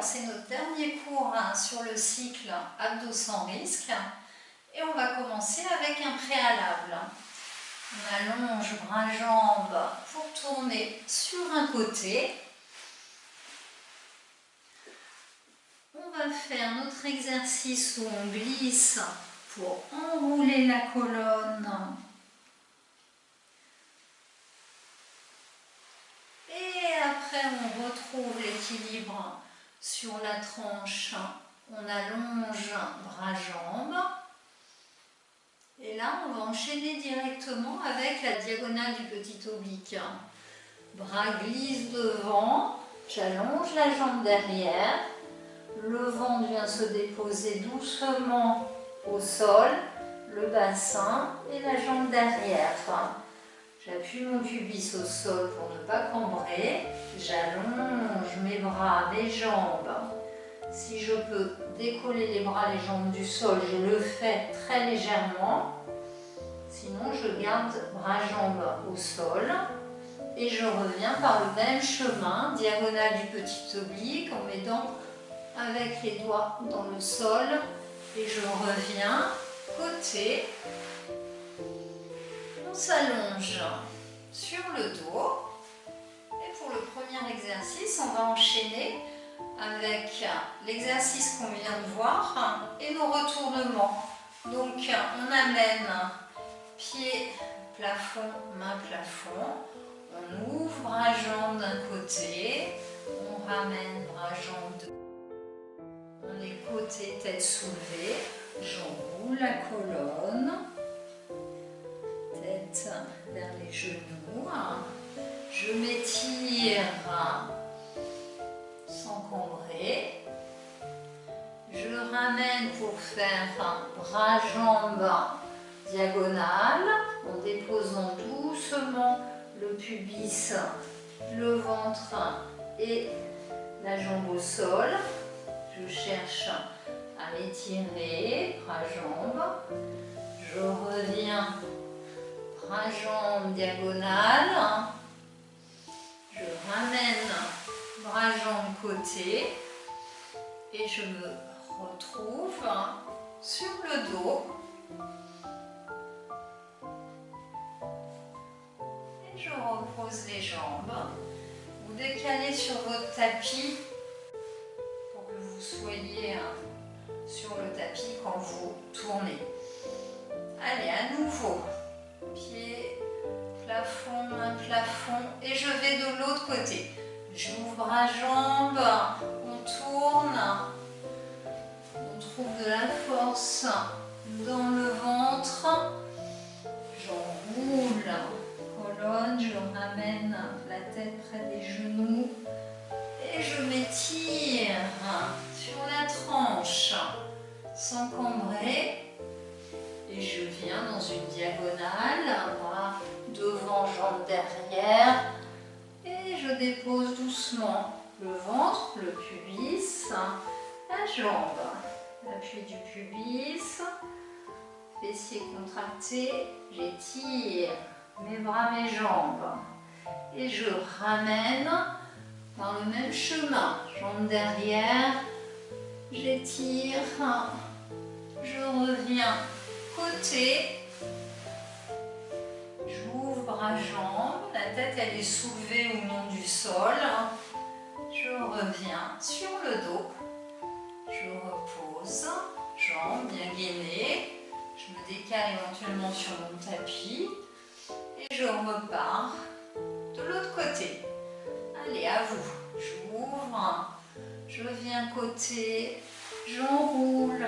c'est notre dernier cours sur le cycle abdos sans risque et on va commencer avec un préalable. On allonge bras-jambes pour tourner sur un côté. On va faire notre exercice où on glisse pour enrouler la colonne. Et après, on retrouve l'équilibre sur la tranche. On allonge bras-jambes. Et là, on va enchaîner directement avec la diagonale du petit oblique. Bras glisse devant, j'allonge la jambe derrière. Le ventre vient se déposer doucement au sol, le bassin et la jambe derrière. J'appuie mon pubis au sol pour ne pas cambrer. J'allonge mes bras, mes jambes. Si je peux décoller les bras, les jambes du sol, je le fais très légèrement. Sinon, je garde bras-jambes au sol. Et je reviens par le même chemin, diagonale du petit oblique, en mettant avec les doigts dans le sol. Et je reviens côté. On s'allonge sur le dos. Et pour le premier exercice, on va enchaîner avec l'exercice qu'on vient de voir et nos retournements. Donc, on amène pied, plafond, main, plafond. On ouvre bras-jambes d'un côté. On ramène bras-jambes de l'autre. On est côté, tête soulevée. J'enroule la colonne. Tête vers les genoux. Je m'étire sans cambrer. Je ramène pour faire bras-jambes diagonale en déposant doucement le pubis, le ventre et la jambe au sol. Je cherche à m'étirer, bras-jambes. Je reviens, bras-jambes diagonale. Je ramène bras-jambes côté et je me retrouve sur le dos. Et je repose les jambes. Vous décalez sur votre tapis pour que vous soyez sur le tapis quand vous tournez. Allez, à nouveau, pied, plafond, main, plafond, et je vais de l'autre côté. J'ouvre bras-jambes, on tourne, on trouve de la force dans le ventre. J'enroule colonne, je ramène la tête près des genoux et je m'étire sur la tranche sans cambrer. Et je viens dans une diagonale, bras devant, jambes derrière. Et je dépose doucement le ventre, le pubis, la jambe. L'appui du pubis, fessiers contractés, j'étire mes bras, mes jambes. Et je ramène par le même chemin, jambes derrière, j'étire, je reviens côté. J'ouvre bras-jambes, la tête elle est soulevée ou non du sol. Je reviens sur le dos. Je repose, jambes bien gainées. Je me décale éventuellement sur mon tapis. Et je repars de l'autre côté. Allez, à vous. J'ouvre, je viens côté, j'enroule.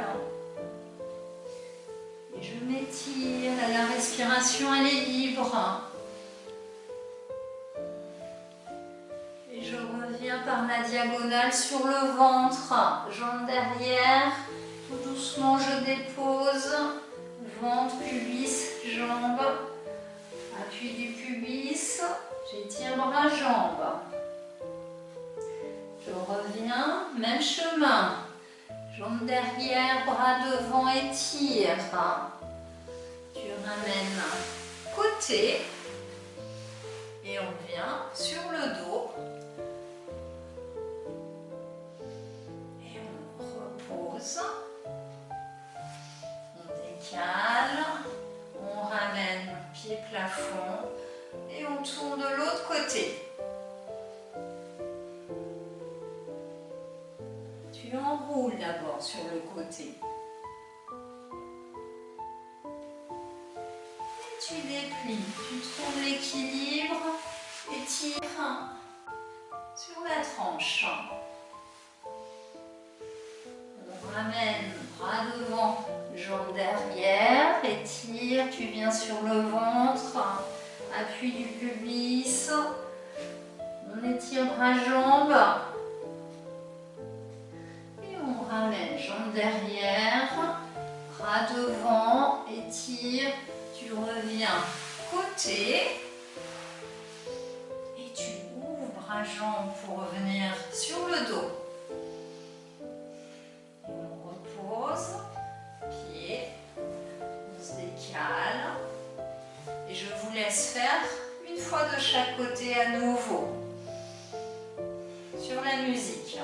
Et je m'étire, la respiration elle est libre. Et je reviens par la diagonale sur le ventre, jambes derrière. Tout doucement je dépose, ventre, pubis, jambes. Appui du pubis, j'étire bras-jambes. Je reviens, même chemin. Jambes derrière, bras devant, étire. Tu ramènes côté et on vient sur le dos. Tu enroules d'abord sur le côté. Et tu déplies. Tu trouves l'équilibre et tires sur la tranche. On ramène bras devant, jambes derrière, étire, tu viens sur le ventre, appui du pubis, on étire bras-jambes et on ramène jambes derrière, bras devant, étire, tu reviens côté et tu ouvres bras-jambes pour revenir sur le dos. Pied, on se décale et je vous laisse faire une fois de chaque côté à nouveau sur la musique.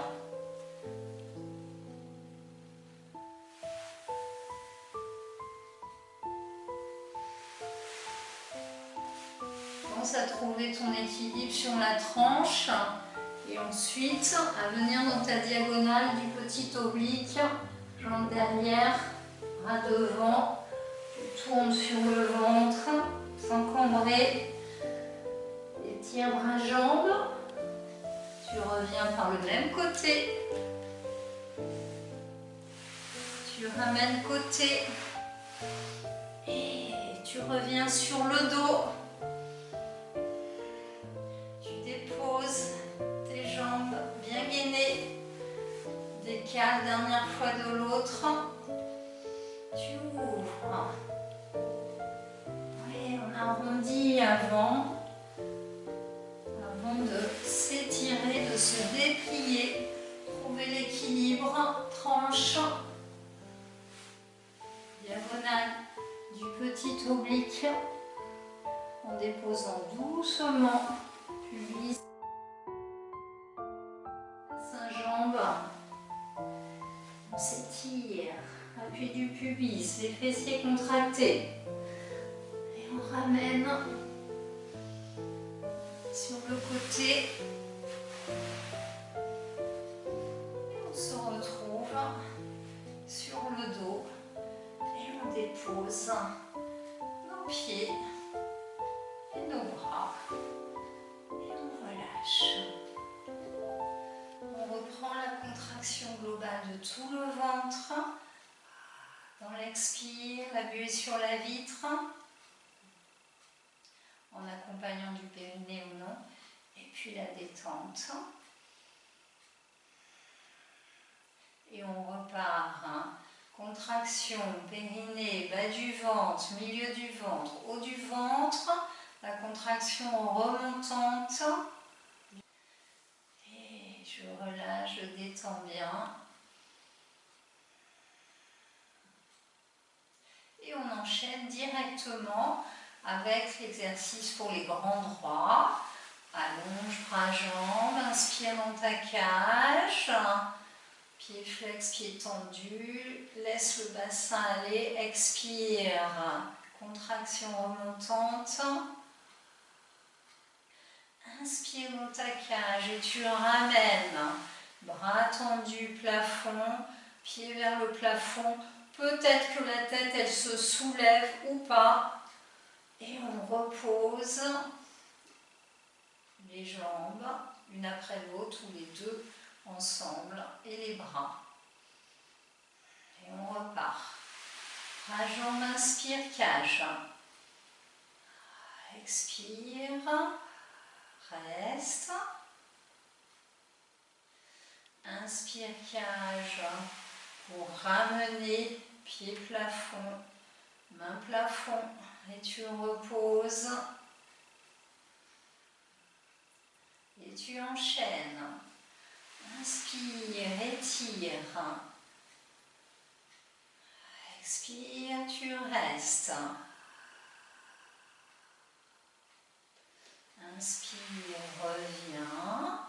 Pense à trouver ton équilibre sur la tranche et ensuite à venir dans ta diagonale du petit oblique. Jambes derrière, bras devant, tu tournes sur le ventre, sans cambrer, étire bras-jambes, tu reviens par le même côté, tu ramènes côté et tu reviens sur le dos, tu déposes tes jambes bien gainées. Décale, dernière fois de l'autre. Tu ouvres. Oui, on arrondit avant de s'étirer, de se déplier. Trouver l'équilibre. Tranche. Diagonale du petit oblique. En déposant doucement. Pubis. Bassin-jambe. On s'étire, appui du pubis, les fessiers contractés. Et on ramène sur le côté. Et on se retrouve sur le dos. Et on dépose nos pieds et nos bras. Et on relâche. On reprend la contraction globale de tout le ventre. Dans l'expire, la buée sur la vitre. En accompagnant du périnée ou non. Et puis la détente. Et on repart. Contraction, périnée, bas du ventre, milieu du ventre, haut du ventre. La contraction remontante. Je relâche, je détends bien. Et on enchaîne directement avec l'exercice pour les grands droits. Allonge, bras, jambes, inspire dans ta cage. Pied flex, pied tendu. Laisse le bassin aller, expire. Contraction remontante. Inspire dans ta cage et tu ramènes, bras tendus, plafond, pied vers le plafond. Peut-être que la tête, elle se soulève ou pas. Et on repose les jambes, une après l'autre, ou les deux ensemble, et les bras. Et on repart. Bras, jambes, inspire, cage. Expire. Reste. Inspire, cage pour ramener pied plafond, main plafond et tu reposes et tu enchaînes. Inspire, étire. Expire, tu restes. Inspire, reviens.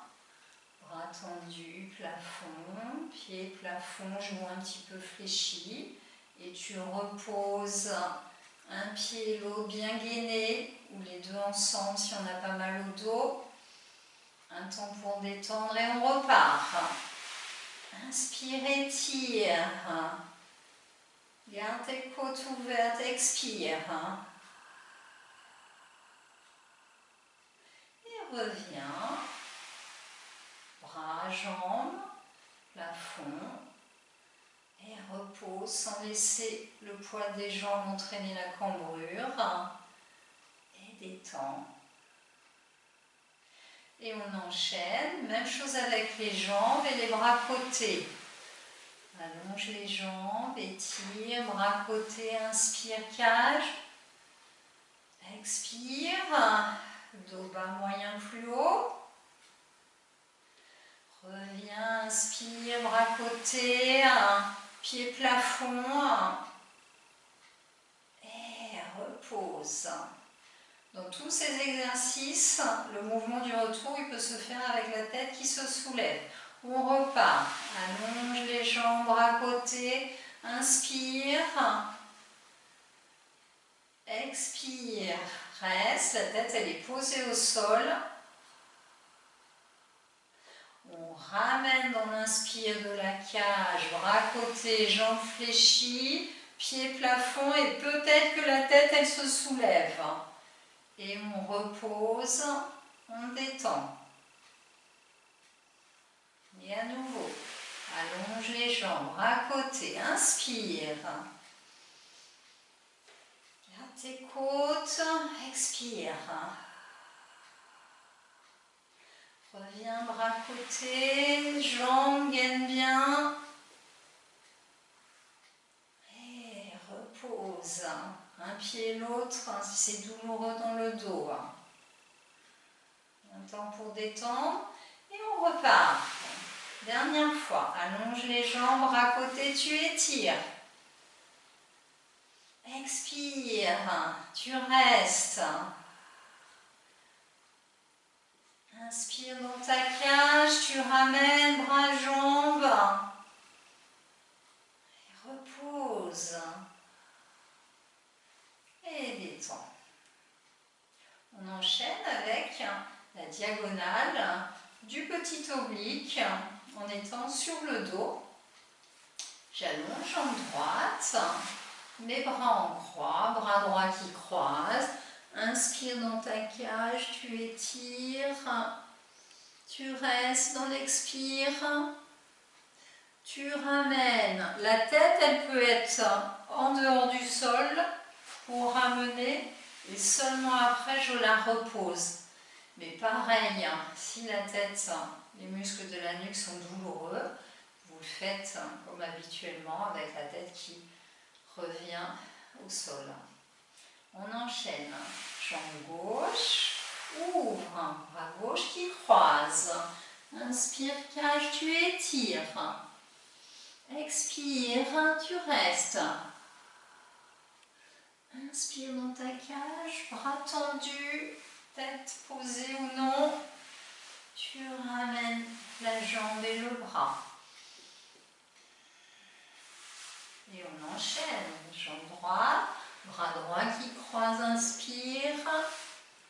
Bras tendus, plafond, pied, plafond, genou un petit peu fléchi. Et tu reposes un pied et l'autre bien gainé, ou les deux ensemble si on a pas mal au dos. Un temps pour détendre et on repart. Inspire, étire. Garde tes côtes ouvertes, expire. Et reviens. Bras, jambes, plafond. Et repose sans laisser le poids des jambes entraîner la cambrure. Et détends. Et on enchaîne. Même chose avec les jambes et les bras côtés. Allonge les jambes, étire, bras côtés, inspire, cage. Expire, dos bas moyen plus haut. Reviens, inspire, bras côtés, pied plafond. Et repose. Dans tous ces exercices, le mouvement du retour, il peut se faire avec la tête qui se soulève. On repart, allonge les jambes, bras côtés, inspire, expire, reste, la tête elle est posée au sol. On ramène dans l'inspire de la cage, bras côtés, jambes fléchies, pied plafond et peut-être que la tête elle se soulève. Et on repose, on détend. Et à nouveau, allonge les jambes, bras côtés, inspire. Garde tes côtes, expire. Reviens, bras côtés, jambes gainent bien. Et repose. Un pied l'autre, si c'est douloureux dans le dos. Un temps pour détendre. Et on repart. Dernière fois, allonge les jambes, bras côtés, tu étires. Expire, tu restes. Inspire dans ta cage, tu ramènes bras, jambes. Et repose. Et détends. On enchaîne avec la diagonale du petit oblique en étant sur le dos. J'allonge jambe droite, mes bras en croix, bras droit qui croise. Inspire dans ta cage, tu étires, tu restes dans l'expire, tu ramènes. La tête, elle peut être en dehors du sol pour ramener et seulement après je la repose. Mais pareil, si la tête, les muscles de la nuque sont douloureux, vous le faites comme habituellement avec la tête qui revient au sol. On enchaîne. Jambe gauche, ouvre, bras gauche qui croise. Inspire, cage, tu étires. Expire, tu restes. Inspire dans ta cage, bras tendus, tête posée ou non. Tu ramènes la jambe et le bras. Et on enchaîne. Jambe droite, bras droit qui croise, inspire.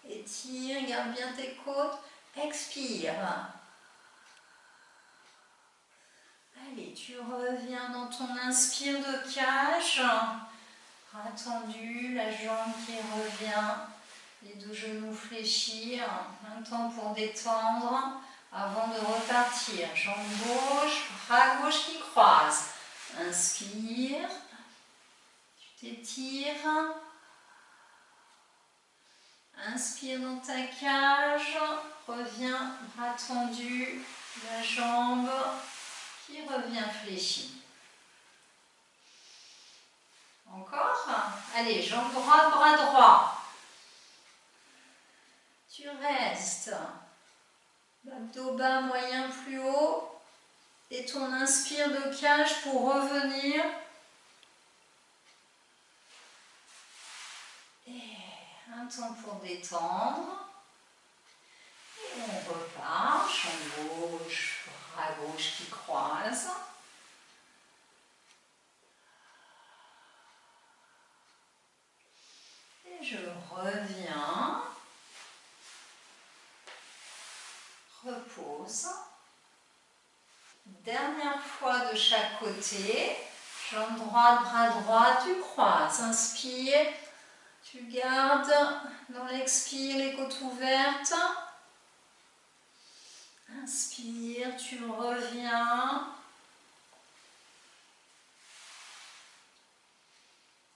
Étire, garde bien tes côtes. Expire. Allez, tu reviens dans ton inspire de cage. Bras tendu, la jambe qui revient. Les deux genoux fléchis. Un temps pour détendre avant de repartir. Jambe gauche, bras gauche qui croise. Inspire. Tu t'étires. Inspire dans ta cage, reviens, bras tendus, la jambe qui revient fléchie. Encore. Allez, jambe droite, bras droit. Tu restes. Abdos bas, moyen plus haut. Et ton inspire de cage pour revenir. Un temps pour détendre. Et on repart. Jambe gauche, bras gauche qui croise. Et je reviens. Repose. Dernière fois de chaque côté. Jambe droite, bras droit, tu croises. Inspire. Tu gardes dans l'expire les côtes ouvertes. Inspire, tu reviens.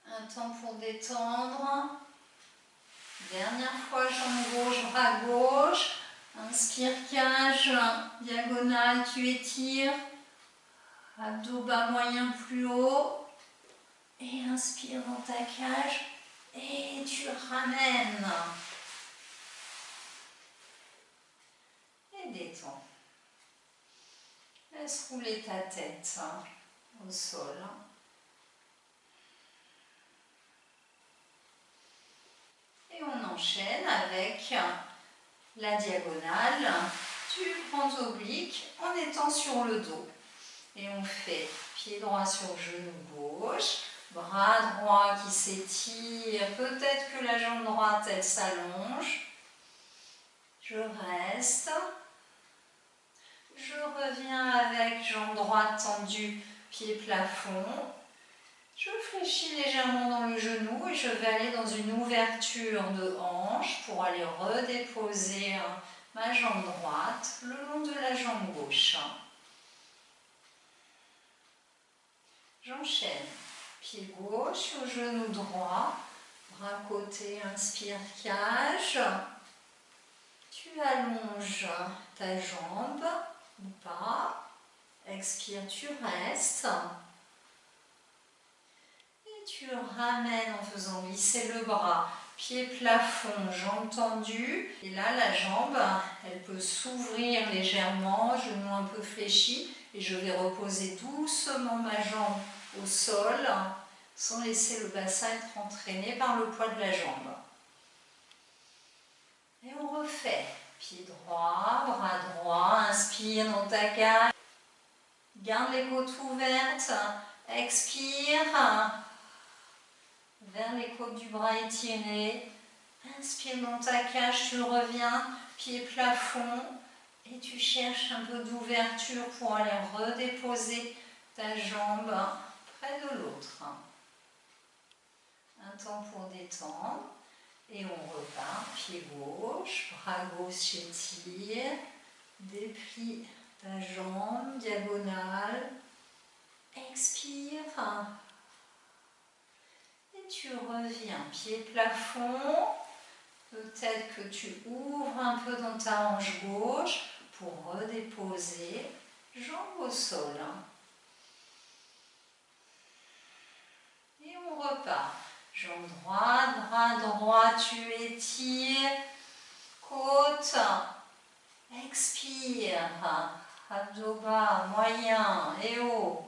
Un temps pour détendre. Dernière fois, jambe gauche, bras gauche. Inspire, cage, diagonale, tu étires. Abdos bas moyen plus haut. Et inspire dans ta cage. Et tu ramènes. Et détends. Laisse rouler ta tête au sol. Et on enchaîne avec la diagonale du grand oblique en étant sur le dos. Et on fait pied droit sur genou gauche, bras droit qui s'étire, peut-être que la jambe droite elle s'allonge. Je reste. Je reviens avec jambe droite tendue, pied plafond. Je fléchis légèrement dans le genou et je vais aller dans une ouverture de hanche pour aller redéposer ma jambe droite le long de la jambe gauche. J'enchaîne. Pied gauche sur genou droit, bras côté, inspire, cage. Tu allonges ta jambe ou pas. Expire, tu restes. Et tu ramènes en faisant glisser le bras. Pied plafond, jambe tendue. Et là, la jambe, elle peut s'ouvrir légèrement, genou un peu fléchi. Et je vais reposer doucement ma jambe au sol, sans laisser le bassin être entraîné par le poids de la jambe. Et on refait. Pied droit, bras droit, inspire dans ta cage. Garde les côtes ouvertes. Expire. Vers les côtes du bras étirées. Inspire dans ta cage, tu reviens. Pied plafond. Et tu cherches un peu d'ouverture pour aller redéposer ta jambe près de l'autre. Un temps pour détendre. Et on repart. Pied gauche, bras gauche étire. Déplie ta jambe, diagonale. Expire. Et tu reviens. Pied plafond. Peut-être que tu ouvres un peu dans ta hanche gauche pour redéposer. Jambe au sol. Et on repart. Jambe droite, bras droit, tu étires. Côte. Expire. Abdos bas, moyen et haut.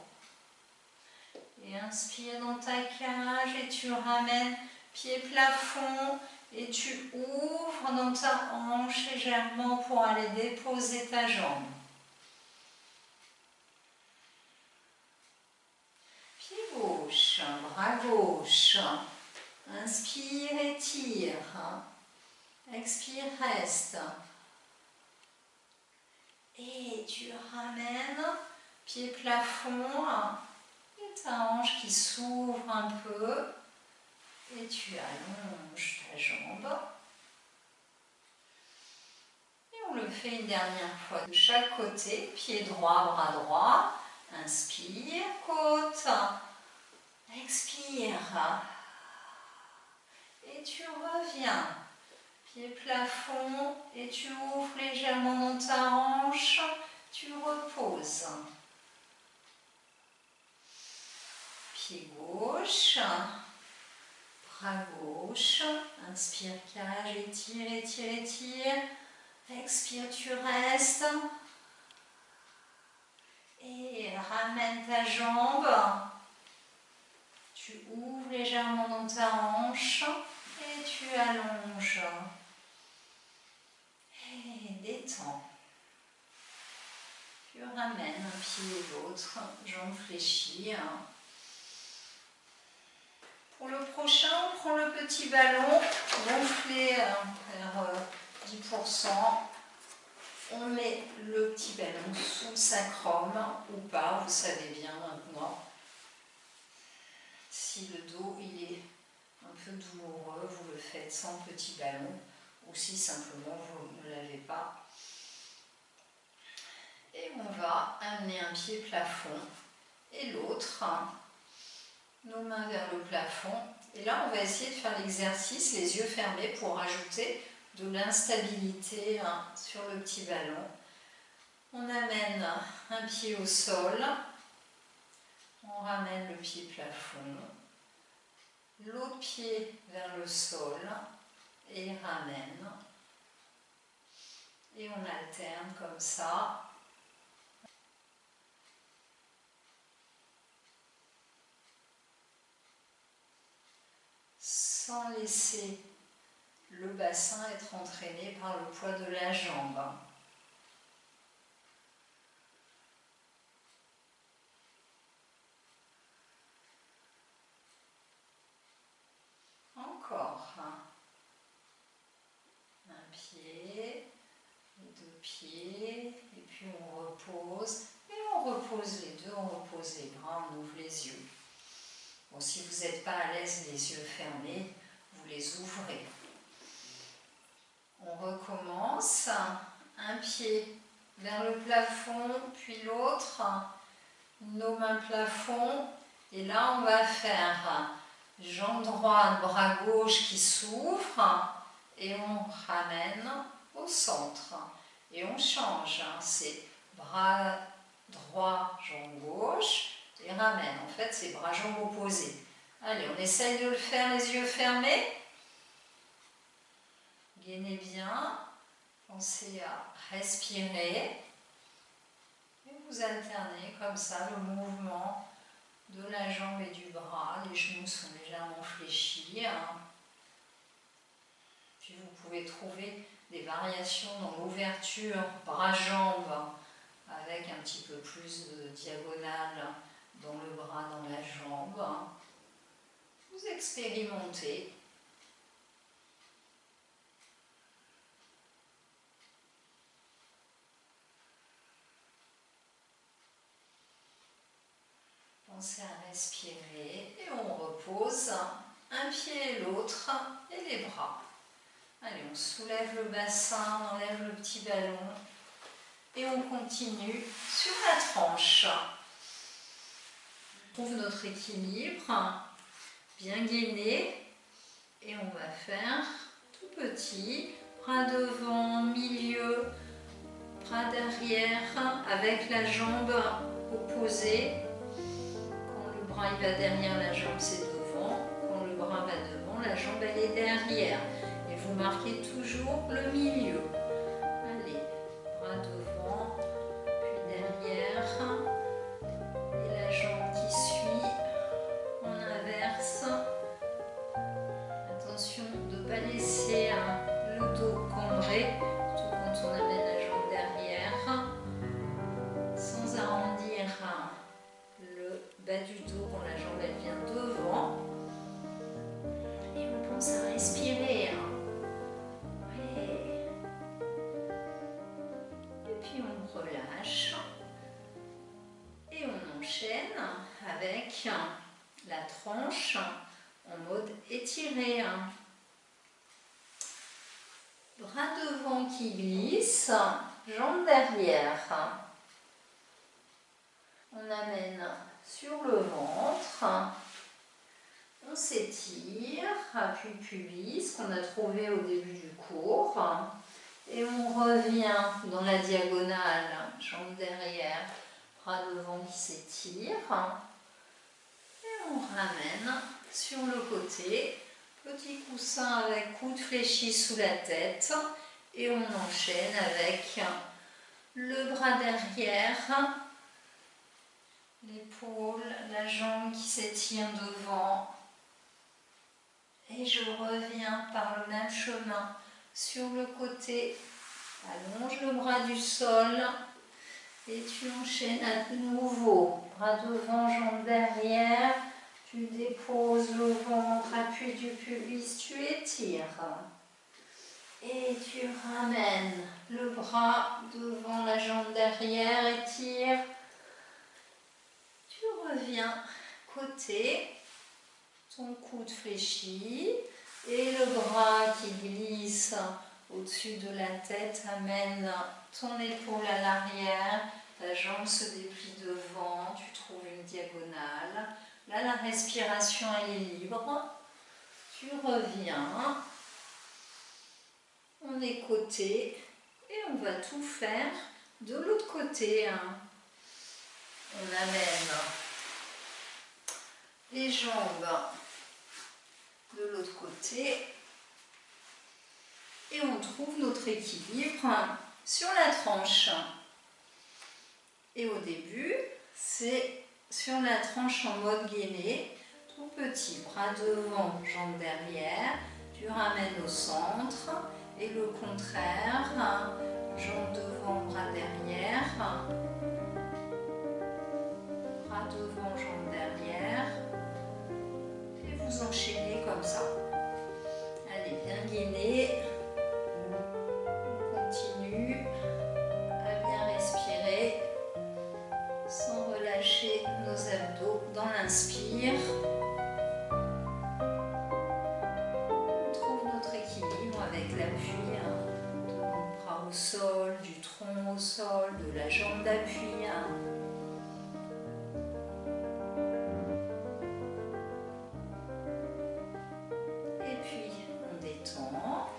Et inspire dans ta cage et tu ramènes pied plafond et tu ouvres dans ta hanche légèrement pour aller déposer ta jambe. Pied gauche, bras gauche. Inspire, étire. Expire, reste. Et tu ramènes pied plafond. Ta hanche qui s'ouvre un peu et tu allonges ta jambe. Et on le fait une dernière fois de chaque côté. Pied droit, bras droit. Inspire, côte. Expire. Et tu reviens. Pied plafond et tu ouvres légèrement dans ta hanche. Tu reposes. Pied gauche, bras gauche, inspire, cage, étire, étire, étire. Expire, tu restes. Et ramène ta jambe. Tu ouvres légèrement dans ta hanche et tu allonges. Et détends. Tu ramènes un pied et l'autre, jambe fléchie. Pour le prochain, on prend le petit ballon gonflé vers 10%. On met le petit ballon sous le sacrum ou pas, vous savez bien maintenant. Si le dos il est un peu douloureux, vous le faites sans petit ballon, ou si simplement vous ne l'avez pas. Et on va amener un pied plafond et l'autre, nos mains vers le plafond. Et là, on va essayer de faire l'exercice, les yeux fermés, pour ajouter de l'instabilité sur le petit ballon. On amène un pied au sol, on ramène le pied plafond, l'autre pied vers le sol et ramène. Et on alterne comme ça. Sans laisser le bassin être entraîné par le poids de la jambe. Encore. Un pied, deux pieds, et puis on repose. Et on repose les deux, on repose les bras, on ouvre les yeux. Bon, si vous n'êtes pas à l'aise les yeux fermés, vous les ouvrez. On recommence. Un pied vers le plafond, puis l'autre. Nos mains plafond. Et là, on va faire jambe droite, bras gauche qui s'ouvre. Et on ramène au centre. Et on change. C'est bras droit, jambe gauche. Et ramène. En fait, c'est bras, jambes opposés. Allez, on essaye de le faire les yeux fermés. Gainez bien. Pensez à respirer. Et vous alternez comme ça le mouvement de la jambe et du bras. Les genoux sont légèrement fléchis. Puis vous pouvez trouver des variations dans l'ouverture bras-jambes avec un petit peu plus de diagonale dans le bras, dans la jambe. Vous expérimentez. Pensez à respirer et on repose un pied et l'autre et les bras. Allez, on soulève le bassin, on enlève le petit ballon et on continue sur la tranche. On trouve notre équilibre, bien gainé, et on va faire tout petit, bras devant, milieu, bras derrière, avec la jambe opposée. Quand le bras il va derrière, la jambe c'est devant. Quand le bras va devant, la jambe elle est derrière. Et vous marquez toujours le milieu. Allez, bras devant, puis derrière. Et la jambe qui suit, on inverse. Attention de ne pas laisser le dos cambré, surtout quand on amène la jambe derrière, sans arrondir le bas du dos quand la jambe elle vient devant. Et on pense à respirer. Ouais. Et puis on relâche. Et on enchaîne avec la tranche en mode étiré. Bras devant qui glisse, jambes derrière. On amène sur le ventre. On s'étire, appui pubis qu'on a trouvé au début du cours. Et on revient dans la diagonale, jambes derrière, bras devant qui s'étire. Et on ramène sur le côté. Petit coussin avec coude fléchi sous la tête. Et on enchaîne avec le bras derrière, l'épaule, la jambe qui s'étire devant. Et je reviens par le même chemin sur le côté. Allonge le bras du sol. Et tu enchaînes à nouveau. Bras devant, jambes derrière. Tu déposes le ventre, appui du pubis, tu étires. Et tu ramènes le bras devant la jambe derrière, étire. Tu reviens côté, ton coude fléchi et le bras qui glisse au-dessus de la tête amène ton épaule à l'arrière, ta jambe se déplie devant, tu trouves une diagonale. Là, la respiration elle est libre. Tu reviens. On est côté et on va tout faire de l'autre côté. On amène les jambes de l'autre côté et on trouve notre équilibre sur la tranche. Et au début, c'est sur la tranche en mode gainé, tout petit, bras devant, jambes derrière, tu ramènes au centre. Et le contraire, jambes devant, bras derrière, bras devant, jambes derrière, et vous enchaînez comme ça. Allez, bien gainé, on continue à bien respirer sans relâcher nos abdos dans l'inspire. On trouve notre équilibre avec l'appui de mon bras au sol, du tronc au sol, de la jambe d'appui. Et puis on détend.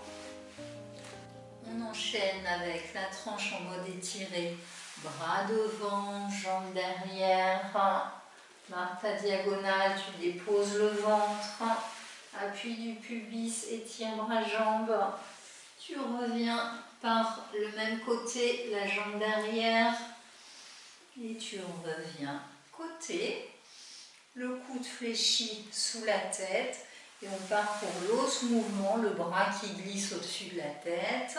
On enchaîne avec la tranche en mode étiré. Bras devant, jambes derrière. Marque ta diagonale, tu déposes le ventre. Appui du pubis, étire bras-jambes. Tu reviens par le même côté, la jambe derrière. Et tu reviens côté. Le coude fléchi sous la tête. Et on part pour l'autre mouvement, le bras qui glisse au-dessus de la tête.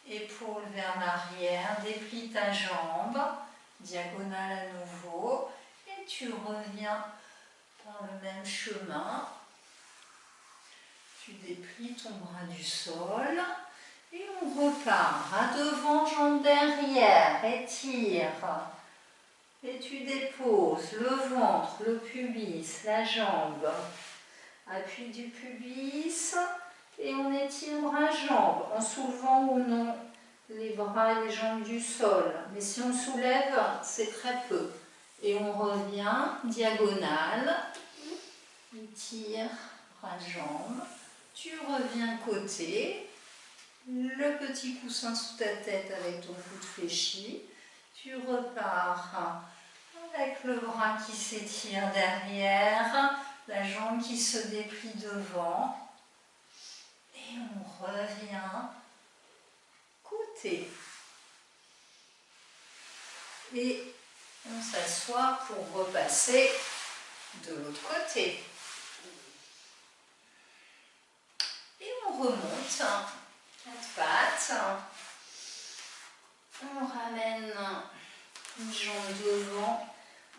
Épaule vers l'arrière, déplie ta jambe. Diagonale à nouveau. Et tu reviens par le même chemin. Tu déplies ton bras du sol et on repart. Bras devant, jambes derrière, étire. Et tu déposes le ventre, le pubis, la jambe. Appui du pubis et on étire bras-jambes en soulevant ou non les bras et les jambes du sol. Mais si on soulève, c'est très peu. Et on revient diagonale. Étire bras-jambes. Tu reviens côté, le petit coussin sous ta tête avec ton coude fléchi. Tu repars avec le bras qui s'étire derrière, la jambe qui se déplie devant. Et on revient côté. Et on s'assoit pour repasser de l'autre côté. Et on remonte, quatre pattes. On ramène une jambe devant,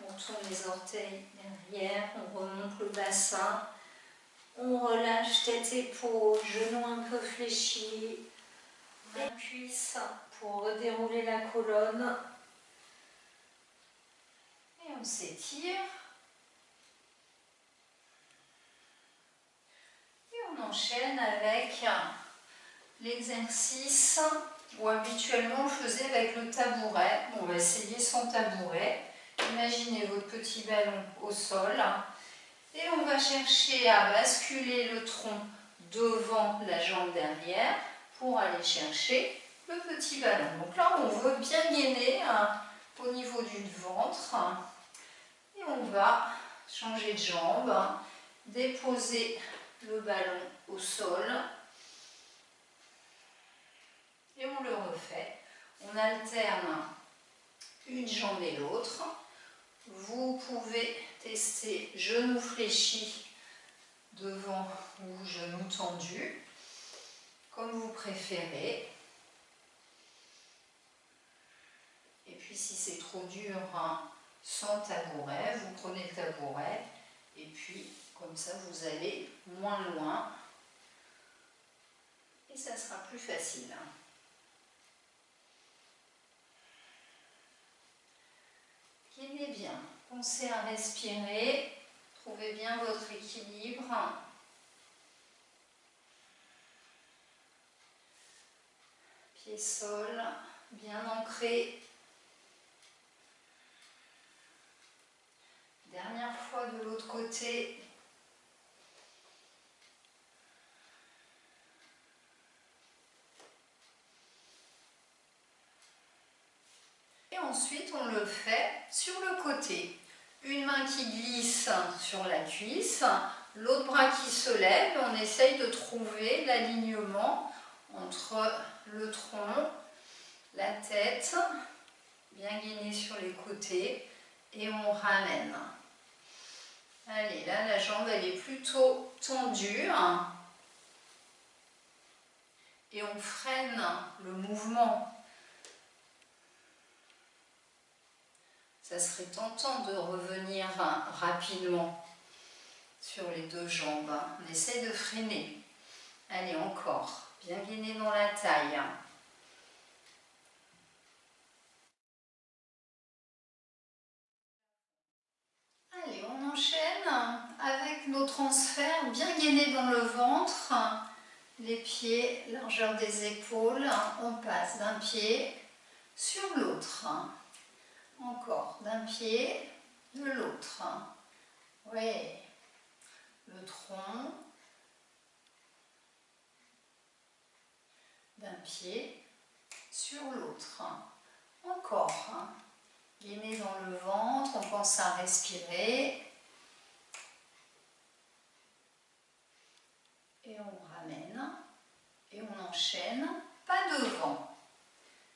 on tourne les orteils derrière, on remonte le bassin. On relâche tête, épaules, genoux un peu fléchis. Les cuisses pour redérouler la colonne. Et on s'étire. Et on enchaîne avec l'exercice où habituellement on le faisait avec le tabouret. On va essayer sans tabouret. Imaginez votre petit ballon au sol. Et on va chercher à basculer le tronc devant la jambe derrière pour aller chercher le petit ballon. Donc là, on veut bien gainer au niveau du ventre. Et on va changer de jambe, déposer le ballon au sol. Et on le refait. On alterne une jambe et l'autre. Vous pouvez tester genou fléchi devant ou genou tendu, comme vous préférez. Et puis si c'est trop dur, sans tabouret, vous prenez le tabouret et puis comme ça vous allez moins loin. et ça sera plus facile. Gainez bien, pensez à respirer, trouvez bien votre équilibre. Pied-sol, bien ancré. Dernière fois de l'autre côté. Et ensuite, on le fait sur le côté. Une main qui glisse sur la cuisse, l'autre bras qui se lève. On essaye de trouver l'alignement entre le tronc, la tête, bien gainé sur les côtés, et on ramène. Allez, là, la jambe, elle est plutôt tendue. Et on freine le mouvement. Ça serait tentant de revenir rapidement sur les deux jambes. On essaie de freiner. Allez, encore. Bien gainé dans la taille. Allez, on enchaîne avec nos transferts bien gainés dans le ventre. Les pieds, largeur des épaules. On passe d'un pied sur l'autre. Encore d'un pied, de l'autre. Oui. Le tronc. D'un pied sur l'autre. Encore. Gainer dans le ventre, on pense à respirer. Et on ramène. Et on enchaîne. Pas devant.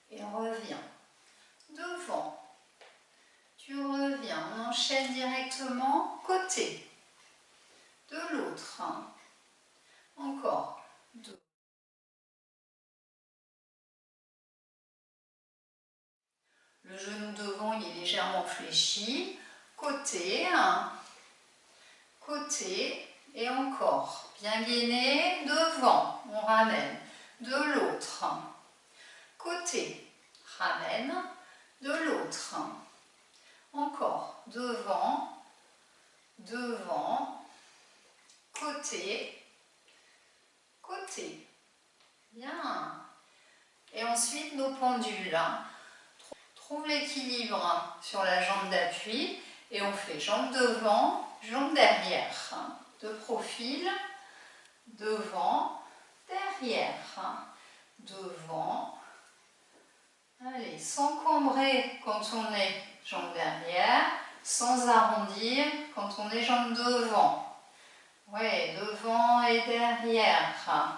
Et on revient. Devant. Tu reviens. On enchaîne directement côté. De l'autre. Encore. Le genou devant, il est légèrement fléchi. Côté. Côté. Et encore. Bien gainé. Devant. On ramène. De l'autre. Côté. Ramène. De l'autre. Encore. Devant. Devant. Côté. Côté. Bien. Et ensuite, nos pendules. Trouve l'équilibre sur la jambe d'appui. Et on fait jambe devant, jambe derrière. De profil. Devant, derrière. Devant. Allez, sans cambrer quand on est jambe derrière, sans arrondir quand on est jambe devant. Ouais, devant et derrière.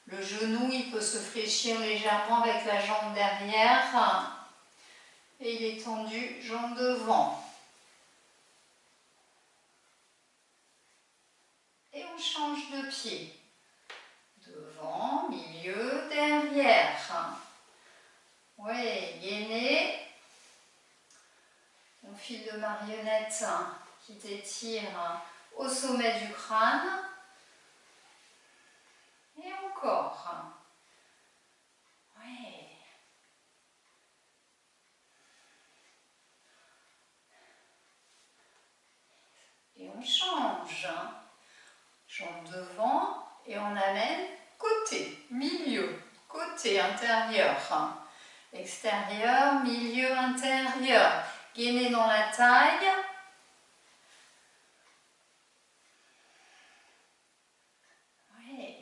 Le genou, il peut se fléchir légèrement avec la jambe derrière. Et il est tendu, jambe devant. Et on change de pied. Devant, milieu, derrière. Oui, gainé. On file de marionnette qui t'étire au sommet du crâne. Et encore. Oui. Et on change. Jambe devant et on amène côté, milieu, côté, intérieur. Extérieur, milieu, intérieur. Gainé dans la taille. Oui.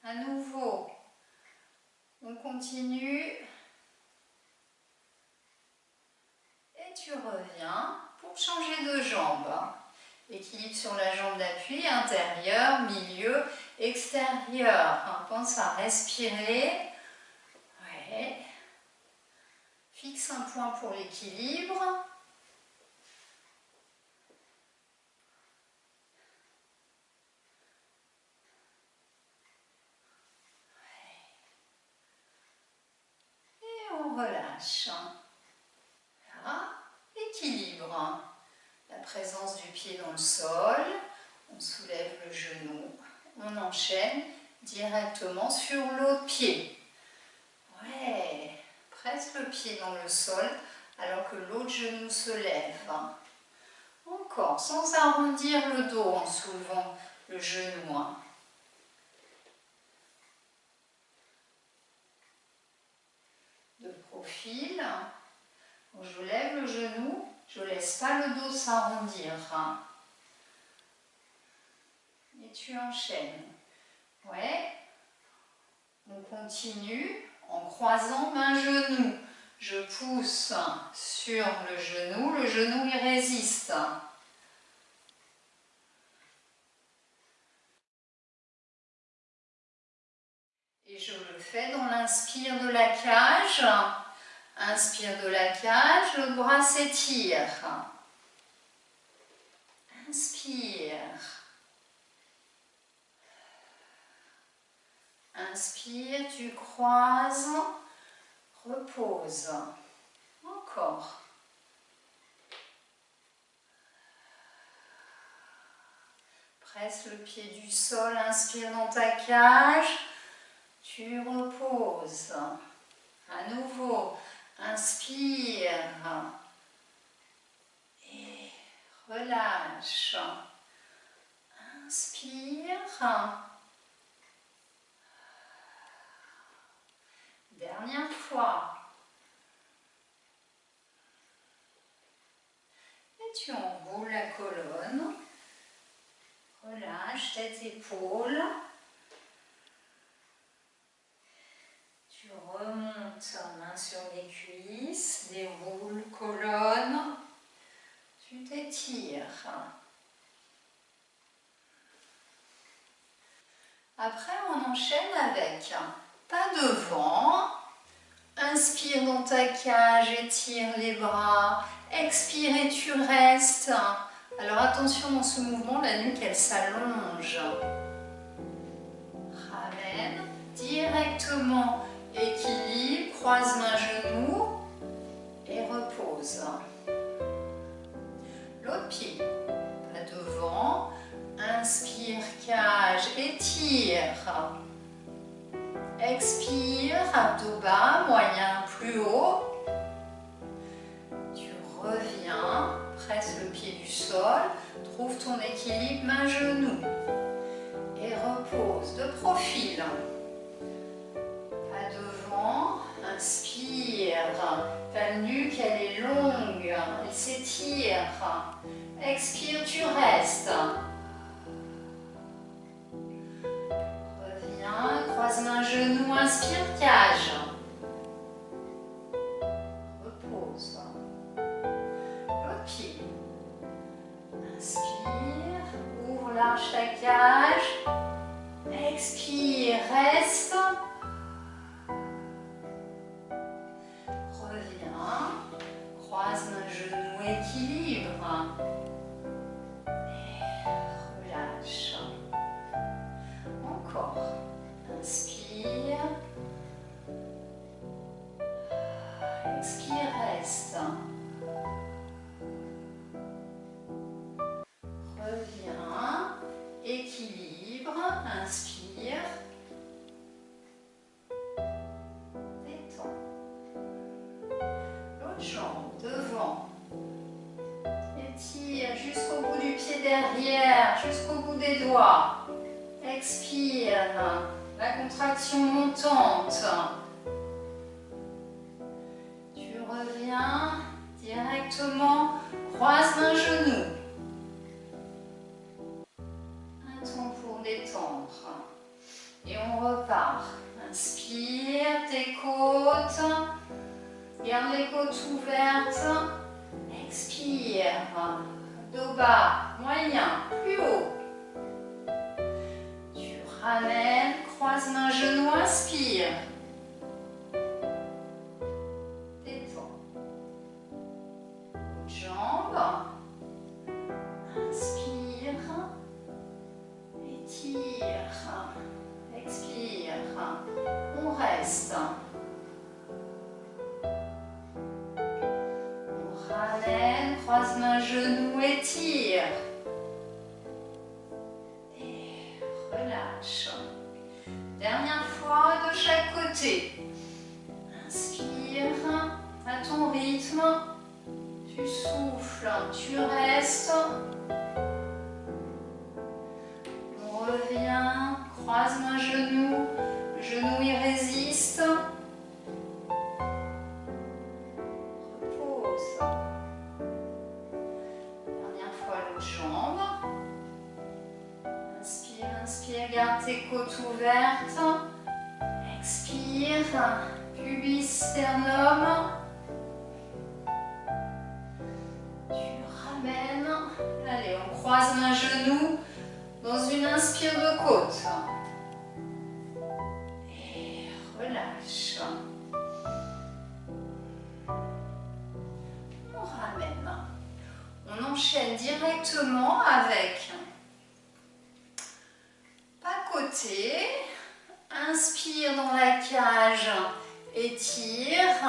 À nouveau. On continue. Et tu reviens pour changer de jambe. Équilibre sur la jambe d'appui, intérieur, milieu, extérieur. Pense à respirer. Ouais. Fixe un point pour l'équilibre. Et on relâche. Là, équilibre. La présence du pied dans le sol. On soulève le genou. On enchaîne directement sur l'autre pied. Ouais, presse le pied dans le sol alors que l'autre genou se lève. Encore, sans arrondir le dos en soulevant le genou. De profil, quand je lève le genou, je ne laisse pas le dos s'arrondir. Et tu enchaînes. Ouais. On continue en croisant main-genou. Je pousse sur le genou il résiste. Et je le fais dans l'inspire de la cage. Inspire de la cage, le bras s'étire. Inspire. Inspire, tu croises, repose. Encore. Presse le pied du sol, inspire dans ta cage, tu reposes. À nouveau, inspire et relâche. Inspire. Dernière fois. Et tu enroules la colonne. Relâche tête, épaules. Tu remontes main sur les cuisses, déroule colonne. Tu t'étires. Après, on enchaîne avec pas devant. Inspire dans ta cage, étire les bras. Expire et tu restes. Alors attention dans ce mouvement, la nuque elle s'allonge. Ramène directement, équilibre, croise main genou et repose. L'autre pied, pas devant. Inspire, cage, étire. Expire, abdos bas, moyen plus haut. Tu reviens, presse le pied du sol, trouve ton équilibre main-genou. Et repose de profil. Pas devant, inspire. Ta nuque, elle est longue, elle s'étire. Expire, tu restes. Croise main, genou, inspire, cage. Repose. L'autre pied. Inspire, ouvre, lâche ta cage. Expire, reste. Reviens. Croise main, genou, équilibre. Et relâche. Encore. Inspire. Expire, reste. Reviens. Équilibre. Inspire. Détends. L'autre jambe devant. Étire jusqu'au bout du pied derrière, jusqu'au bout des doigts. Expire. La contraction montante. Tu reviens directement, croise main genou. Un temps pour détendre. Et on repart. Inspire, tes côtes. Garde les côtes ouvertes. Expire. Dos bas, moyen, plus haut. Tu ramènes. Croise main, genou, inspire. Détends. Jambes. Inspire. Étire. Expire. On reste. On ramène. Croise main, genou, étire. Et relâche. Dernière fois de chaque côté. Inspire à ton rythme. Tu souffles, tu restes. On revient, croise un genou. Le genou il résiste. Repose. Dernière fois l'autre jambe. Inspire, inspire, garde tes côtes ouvertes. Expire, pubis, sternum. Tu ramènes. Allez, on croise un genou dans une inspire de côte. Et relâche. On ramène. On enchaîne directement avec pas côté. Inspire dans la cage, étire.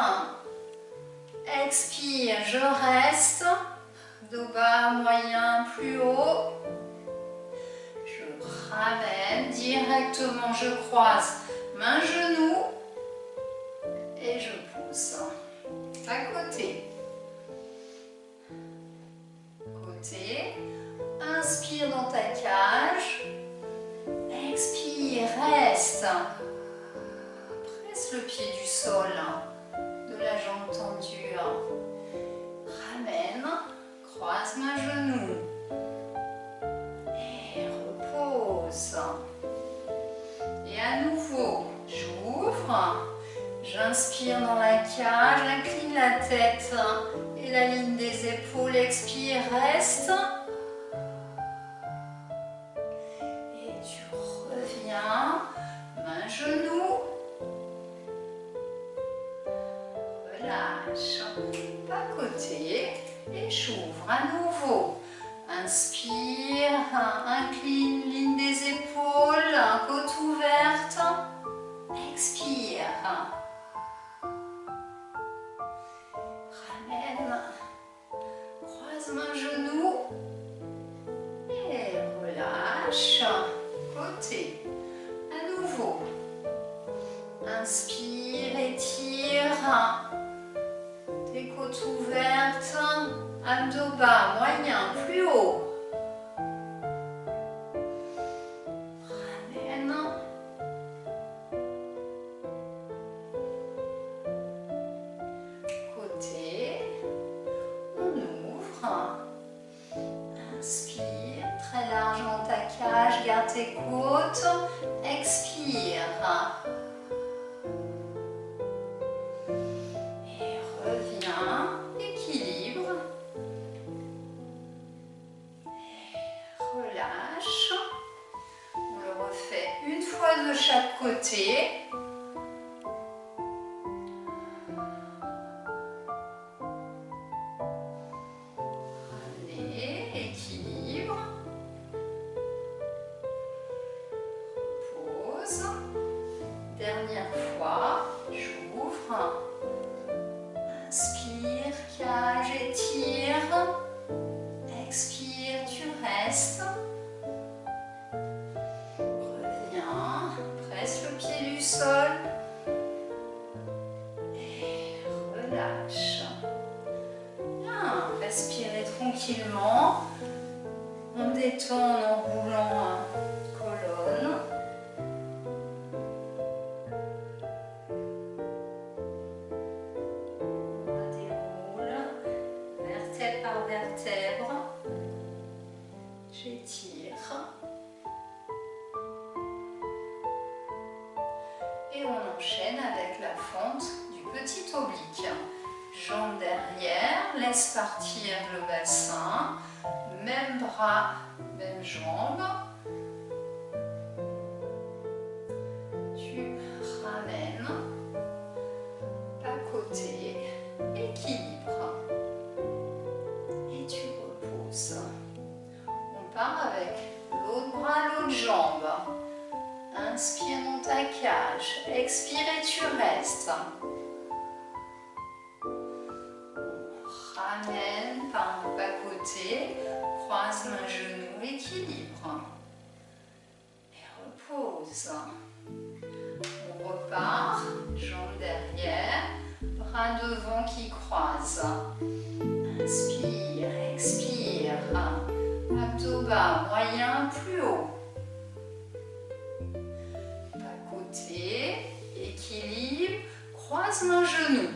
Expire, je reste. Dos bas, moyen, plus haut. Je ramène directement, je croise main, genou. Et je pousse. À côté. Côté. Inspire dans ta cage. Expire, reste. Presse le pied du sol, de la jambe tendue. Ramène, croise main, genou. Et repose. Et à nouveau, j'ouvre. J'inspire dans la cage, j'incline la tête et la ligne des épaules. Expire, reste. Main, genou. Relâche. Pas côté. Et j'ouvre à nouveau. Inspire. Incline, ligne des épaules. Côte ouverte. Expire. Ramène. Croise main, genou. Et relâche. Côté. À nouveau. Inspire, étire. Tes côtes ouvertes. Abdos bas, moyen, plus haut. Ramène. Côté. On ouvre. Inspire. Très large dans ta cage. Garde tes côtes. Expire. Et reviens. Équilibre. Et relâche. On le refait une fois de chaque côté. Ramenez. Équilibre. Repose. Dernière fois, j'ouvre. Inspire, cage, étire. Expire, tu restes. Reviens, presse le pied du sol. Et relâche. Bien, respirez tranquillement. On détend en roulant colonne. Vertèbre, j'étire et on enchaîne avec la fente du petit oblique. Jambes derrière, laisse partir le bassin, même bras, même jambe. Tu ramènes, pas côté, équilibre. On part avec l'autre bras, l'autre jambe. Inspire dans ta cage. Expire et tu restes. On ramène par un bas-côté. Croise main, genou, équilibre. Et repose. repose. On repart, jambes derrière, bras devant qui croisent. Inspire, expire. Abdos bas, moyen, plus haut. Bas côté, équilibre, croise main genou.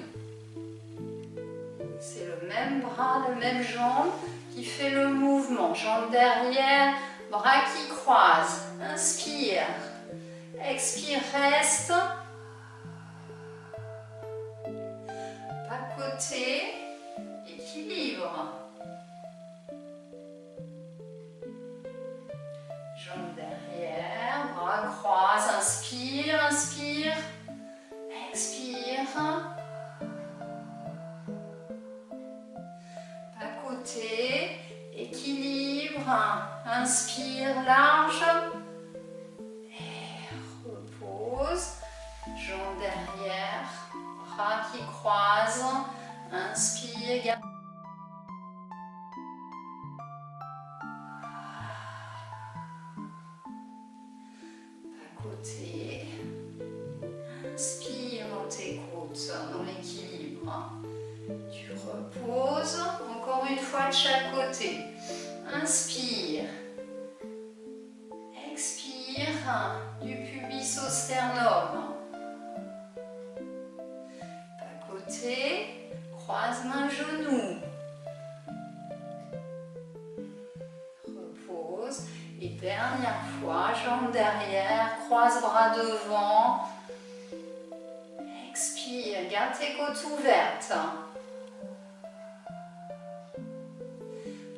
C'est le même bras, la même jambe qui fait le mouvement. Jambes derrière, bras qui croisent. Inspire. Expire, reste. Bas côté, équilibre. Jambes derrière, bras croisent. Inspire, inspire. Expire. Bas côté, équilibre. Inspire, large. Repose, jambes derrière, bras qui croisent, inspire, garde. Bas côté, inspire dans tes côtes, dans l'équilibre. Tu reposes, encore une fois de chaque côté. Inspire. Expire du pubis au sternum. Bas côté, croise main genou. Repose. Et dernière fois, jambes derrière, croise bras devant. Expire, garde tes côtes ouvertes.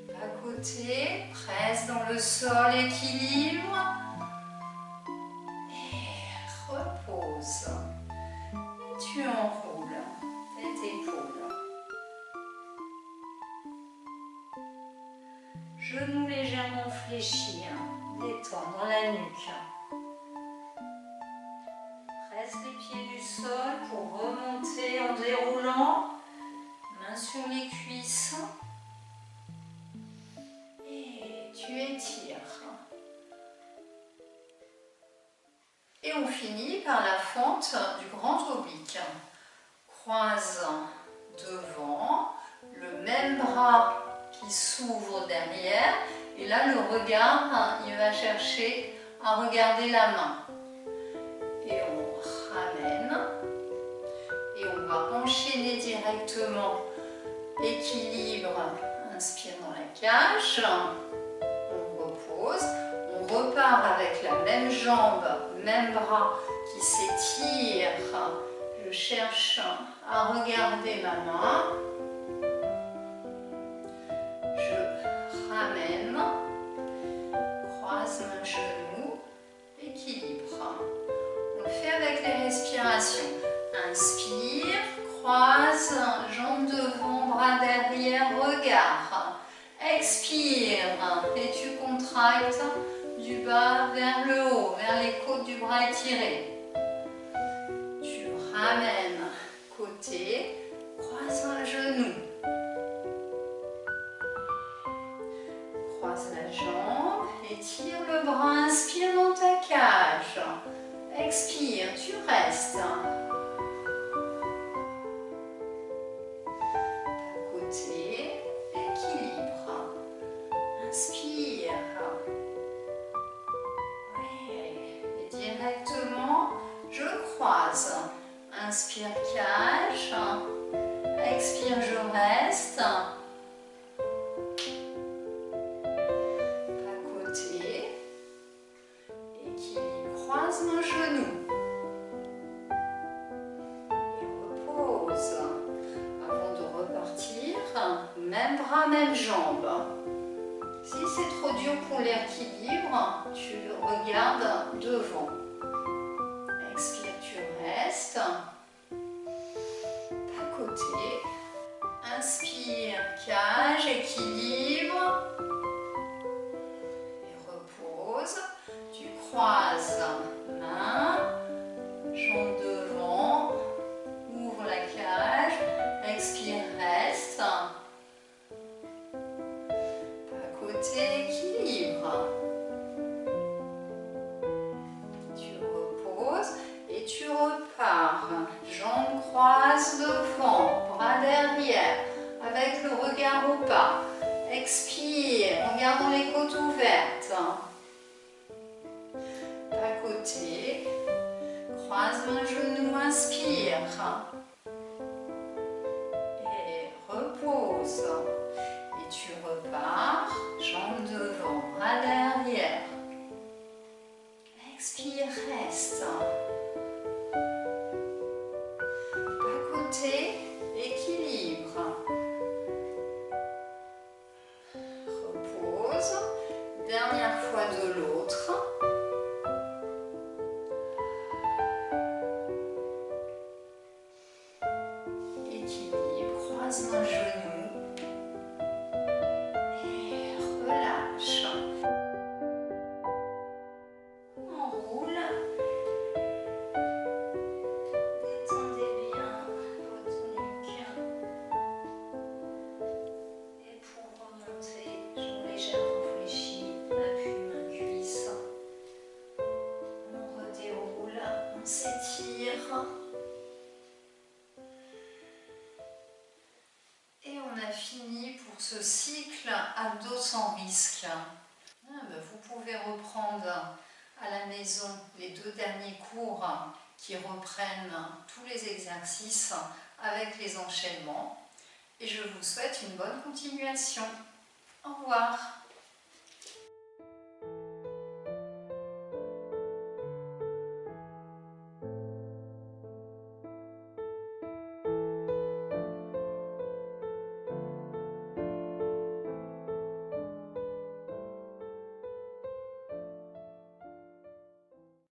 Bas côté, presse dans le sol, équilibre. Repose. Et tu enroules tes épaules. Genoux légèrement fléchis. Détendre la nuque. Presse les pieds du sol pour remonter en déroulant. Main sur les cuisses. Et tu étires. Et on finit par la fente du grand oblique. Croise devant, le même bras qui s'ouvre derrière. Et là, le regard, il va chercher à regarder la main. Et on ramène. Et on va enchaîner directement. Équilibre, inspire dans la cage. On repose. On repart avec la même jambe, même bras qui s'étire. Je cherche à regarder ma main. Je ramène. Croise mon genou. Équilibre. On le fait avec les respirations. Inspire. Croise. Jambes devant, bras derrière. Regard. Expire. Et tu contractes du bas vers le haut, vers les côtes du bras étiré. Tu ramènes côté, croise un genou. Croise la jambe, étire le bras, inspire dans ta cage. Expire, tu restes. Bas côté, équilibre. Inspire. Directement, je croise. Inspire, cage. Expire, je reste. Bas côté. Équilibre, croise mon genou. Et repose. Avant de repartir, même bras, même jambe. Si c'est trop dur pour l'équilibre, tu regardes devant. Expire, tu restes. Bas côté. Inspire, cage, équilibre. Et repose. Tu croises main, jambe devant. Ouvre la cage. Expire, reste. Équilibre. Tu regard au pas. Expire en gardant les côtes ouvertes. Bas côté. Croise un genou, inspire. Et repose. Et tu repars, jambes devant, bras derrière. Expire, reste. Bas côté, équilibre. Repose. Dernière fois de l'autre. Équilibre, croise un genou. Et relâche. Enroule. Détendez bien votre nuque. Et pour remonter, jambes légèrement fléchies, appui main cuisse. On redéroule, on s'étire. Et on a fini pour ce cycle abdos sans risque. Vous pouvez reprendre à la maison les 2 derniers cours qui reprennent tous les exercices avec les enchaînements. Et je vous souhaite une bonne continuation. Au revoir.